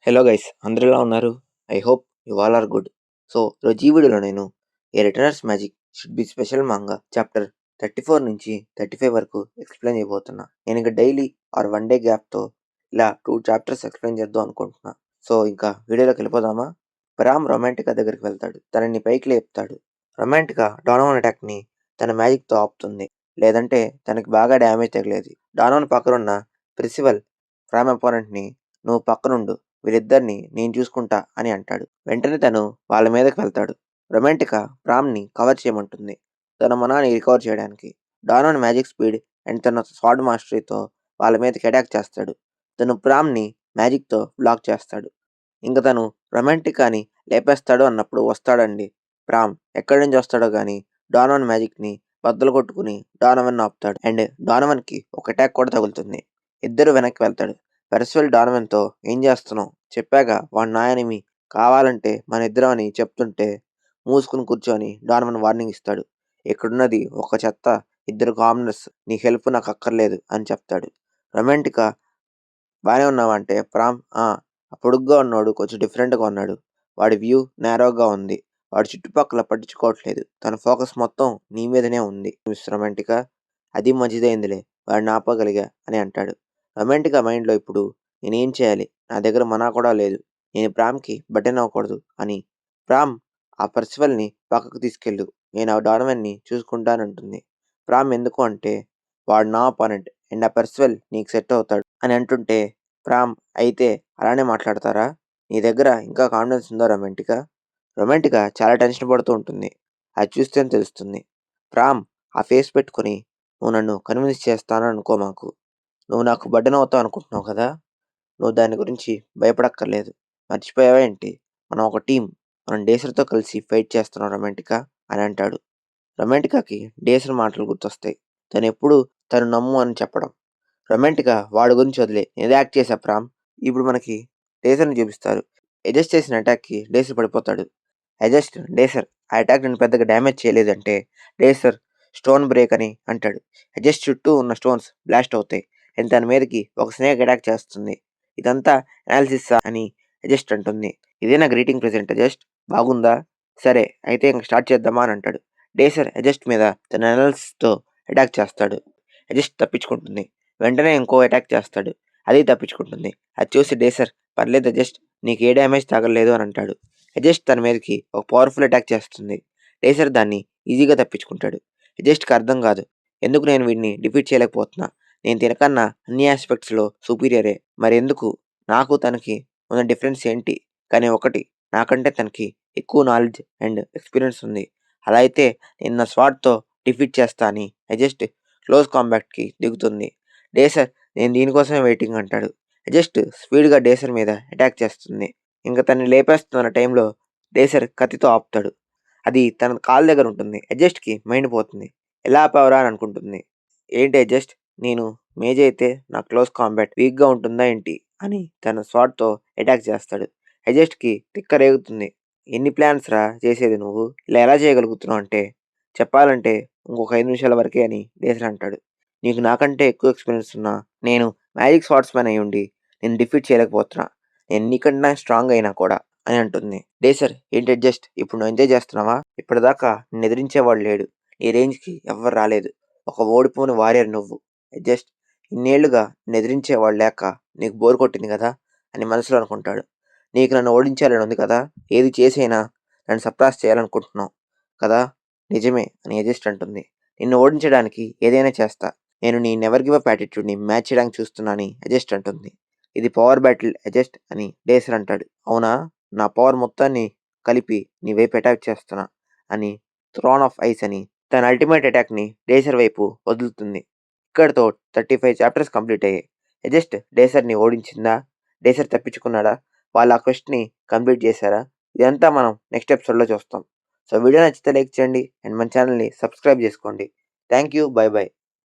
Hello guys, అందరూ ఎలా ఉన్నారు? I hope you all are good. So, ఈరోజు ఈ వీడియోలో నేను a returner's magic should be special manga chapter 34 నుంచి 35 వరకు ఎక్స్ప్లెయిన్ చేయబోతున్నా. నేను ఇంకా డైలీ ఆర్ వన్ డే గ్యాప్తో ఇలా 2 చాప్టర్స్ ఎక్స్ప్లెయిన్ చేద్దాం అనుకుంటున్నా. సో, ఇంకా వీడియోలోకి వెళ్ళిపోదామా? రామ్ రొమాంటికా దగ్గరికి వెళ్తాడు. తనని పైకి లేపుతాడు. రొమాంటికా డానోవన్ అటాక్ని తన మ్యాజిక్తో ఆపుతుంది. లేదంటే తనకి బాగా డ్యామేజ్ తగిలేది. డానోవన్ పక్కనున్న ప్రిన్సిపల్ రామ్ అపోనెంట్ని నువ్వు పక్కనుండు, వీళ్ళిద్దరిని నేను చూసుకుంటా అని అంటాడు. వెంటనే తను వాళ్ళ మీదకి వెళ్తాడు. రొమాంటికా ప్రామ్ని కవర్ చేయమంటుంది తన మనాన్ని రికవర్ చేయడానికి. డానోన్ మ్యాజిక్ స్పీడ్ అండ్ తన స్వాడ్ మాస్టరీతో వాళ్ళ మీదకి అటాక్ చేస్తాడు. తను ప్రామ్ని మ్యాజిక్తో బ్లాక్ చేస్తాడు. ఇంక తను రొమాంటికాని లేపేస్తాడు అన్నప్పుడు వస్తాడండి ప్రామ్. ఎక్కడి నుంచి వస్తాడో కానీ డానోన్ మ్యాజిక్ని బద్దలు కొట్టుకుని డానవన్ ఆపుతాడు. అండ్ డానవన్కి ఒక అటాక్ కూడా తగులుతుంది. ఇద్దరు వెనక్కి వెళ్తాడు. పెర్సివల్ డానవన్తో ఏం చేస్తున్నావు, చెప్పాక వాడు నా ఎనిమి, కావాలంటే మన ఇద్దరం అని చెప్తుంటే మూసుకుని కూర్చొని డానవన్ వార్నింగ్ ఇస్తాడు. ఇక్కడున్నది ఒక చెత్త, ఇద్దరు కామనర్స్, నీ హెల్ప్ నాకు అక్కర్లేదు అని చెప్తాడు. రొమాంటికా బాగానే ఉన్నావా అంటే ప్రామ్ ఆ పొడుగ్గా ఉన్నాడు, కొంచెం డిఫరెంట్గా ఉన్నాడు, వాడి వ్యూ నేరోగా ఉంది, వాడి చుట్టుపక్కల పట్టించుకోవట్లేదు, తన ఫోకస్ మొత్తం నీ మీదనే ఉంది మిస్ రొమాంటికా. అది మంచిదైందిలే, వాడిని ఆపగలిగా అని అంటాడు. రొమాంటికా మైండ్లో ఇప్పుడు నేనేం చేయాలి, నా దగ్గర మనా కూడా లేదు, నేను ప్రామ్కి బటన్ అవ్వకూడదు అని. ప్రామ్ ఆ పర్సివల్ని పక్కకు తీసుకెళ్ళు, నేను ఆ డానవన్ని చూసుకుంటానంటుంది. ప్రామ్ ఎందుకు అంటే వాడు నా అపానెంట్ అండ్ ఆ పర్సివల్ నీకు సెట్ అవుతాడు అని అంటుంటే ప్రామ్ అయితే అలానే మాట్లాడతారా, నీ దగ్గర ఇంకా కాన్ఫిడెన్స్ ఉందా రొమాంటికా. రొమాంటికా చాలా టెన్షన్ పడుతూ ఉంటుంది. అది చూస్తేనే తెలుస్తుంది. ప్రామ్ ఆ ఫేస్ పెట్టుకుని నువ్వు నన్ను కన్విన్స్ చేస్తాను అనుకో మాకు, నువ్వు నాకు బడ్డన్ అవుతావు అనుకుంటున్నావు కదా, నువ్వు దాని గురించి భయపడక్కర్లేదు. మర్చిపోయావా ఏంటి, మనం ఒక టీం, మనం డేసర్తో కలిసి ఫైట్ చేస్తున్నాం రొమాంటికా అని అంటాడు. రొమాంటికాకి డేసర్ మాటలు గుర్తొస్తాయి. తను ఎప్పుడు తను నమ్ము అని చెప్పడం. రొమాంటికా వాడి గురించి వదిలే, నేను యాక్ట్ చేసా ప్రామ్. ఇప్పుడు మనకి డేసర్ని చూపిస్తారు. అడ్జస్ట్ చేసిన అటాక్కి డేసర్ పడిపోతాడు. అడ్జస్ట్ డేసర్ ఆ అటాక్ నేను పెద్దగా డ్యామేజ్ చేయలేదంటే డేసర్ స్టోన్ బ్రేక్ అని అంటాడు. అడ్జస్ట్ చుట్టూ ఉన్న స్టోన్స్ బ్లాస్ట్ అవుతాయి అండ్ దాని మీదకి ఒక స్నేక్ అటాక్ చేస్తుంది. ఇదంతా అనాలిసిస్ అని అడ్జస్ట్ అంటుంది. ఇదేనా గ్రీటింగ్ ప్రెజెంట్ అడ్జస్ట్, బాగుందా, సరే అయితే ఇంక స్టార్ట్ చేద్దామా అని అంటాడు. డేసర్ అడ్జస్ట్ మీద తన అనాలిసిస్తో అటాక్ చేస్తాడు. అడ్జస్ట్ తప్పించుకుంటుంది. వెంటనే ఇంకో అటాక్ చేస్తాడు. అది తప్పించుకుంటుంది. అది చూసి డేసర్ పర్లేదు అడ్జస్ట్, నీకు ఏ డ్యామేజ్ తగలలేదు అని అంటాడు. అడ్జస్ట్ తన మీదకి ఒక పవర్ఫుల్ అటాక్ చేస్తుంది. డేసర్ దాన్ని ఈజీగా తప్పించుకుంటాడు. అడ్జస్ట్కి అర్థం కాదు ఎందుకు నేను వీడిని డిఫీట్ చేయలేకపోతున్నా, నేను తినకన్నా అన్ని ఆస్పెక్ట్స్లో సుపీరియరే, మరి ఎందుకు, నాకు తనకి ఉన్న డిఫరెన్స్ ఏంటి, కానీ ఒకటి, నాకంటే తనకి ఎక్కువ నాలెడ్జ్ అండ్ ఎక్స్పీరియన్స్ ఉంది, అలా అయితే నేను నా స్వాట్తో డిఫీట్ చేస్తా అని అడ్జస్ట్ క్లోజ్ కాంబాక్ట్కి దిగుతుంది. డేసర్ నేను దీనికోసమే వెయిటింగ్ అంటాడు. జస్ట్ స్పీడ్గా డేసర్ మీద అటాక్ చేస్తుంది. ఇంకా తనని లేపేస్తున్న టైంలో డేసర్ కత్తితో ఆపుతాడు. అది తన కాళ్ళ దగ్గర ఉంటుంది. అడ్జస్ట్కి మైండ్ పోతుంది. ఎలా ఆపావరా అని అనుకుంటుంది. ఏంటి అడ్జస్ట్, నేను మేజ్ అయితే నా క్లోజ్ కాంబాట్ వీక్గా ఉంటుందా ఏంటి అని తన స్వాట్తో అటాక్ చేస్తాడు. అడ్జస్ట్కి తిక్క రేగుతుంది. ఎన్ని ప్లాన్స్ రా చేసేది నువ్వు, ఇలా ఎలా చేయగలుగుతున్నావు అంటే చెప్పాలంటే ఇంకొక 5 నిమిషాల వరకే అని డేసర్ అంటాడు. నీకు నాకంటే ఎక్కువ ఎక్స్పీరియన్స్ ఉన్నా నేను మ్యాజిక్ స్వాట్స్‌మ్యాన్ అయ్యుండి నేను డిఫీట్ చేయలేకపోతున్నా, నేను నీకన్నా స్ట్రాంగ్ అయినా కూడా అని అంటుంది. డేసర్ ఏంటి అడ్జస్ట్, ఇప్పుడు నువ్వు ఎంజాయ్ చేస్తున్నావా, ఇప్పటిదాకా నిన్ను ఎదిరించేవాడు లేడు, నీ రేంజ్కి ఎవ్వరు రాలేదు, ఒక ఓడిపోని వారియర్ నువ్వు. జస్ట్ ఇన్నేళ్లుగా నిన్ను ఎదిరించేవాడు లేక నీకు బోర్ కొట్టింది కదా అని మనసులో అనుకుంటాడు. నీకు నన్ను ఓడించాలని ఉంది కదా, ఏది చేసైనా నన్ను సర్ప్రైజ్ చేయాలనుకుంటున్నావు కదా, నిజమే అని అడ్జస్ట్ అంటుంది. నిన్ను ఓడించడానికి ఏదైనా చేస్తా, నేను నీ నెవర్ గివ్ అప్ యాటిట్యూడ్ని మ్యాచ్ చేయడానికి చూస్తున్నానని అడ్జస్ట్ అంటుంది. ఇది పవర్ బ్యాటిల్ అడ్జస్ట్ అని డేసర్ అంటాడు. అవునా, నా పవర్ మొత్తాన్ని కలిపి నీ వైపు అటాక్ చేస్తున్నా అని థ్రోన్ ఆఫ్ ఐస్ అని తన అల్టిమేట్ అటాక్ని డేసర్ వైపు వదులుతుంది. ఇక్కడితో 35 చాప్టర్స్ కంప్లీట్ అయ్యాయి. అడ్జస్ట్ డేసర్ని ఓడించిందా, డేసర్ తప్పించుకున్నాడా, వాళ్ళు ఆ క్వెస్ట్ని కంప్లీట్ చేశారా, ఇదంతా మనం నెక్స్ట్ ఎపిసోడ్లో చూస్తాం. సో వీడియో నచ్చితే లైక్ చేయండి అండ్ మన ఛానల్ని సబ్స్క్రైబ్ చేసుకోండి. Thank you, by by.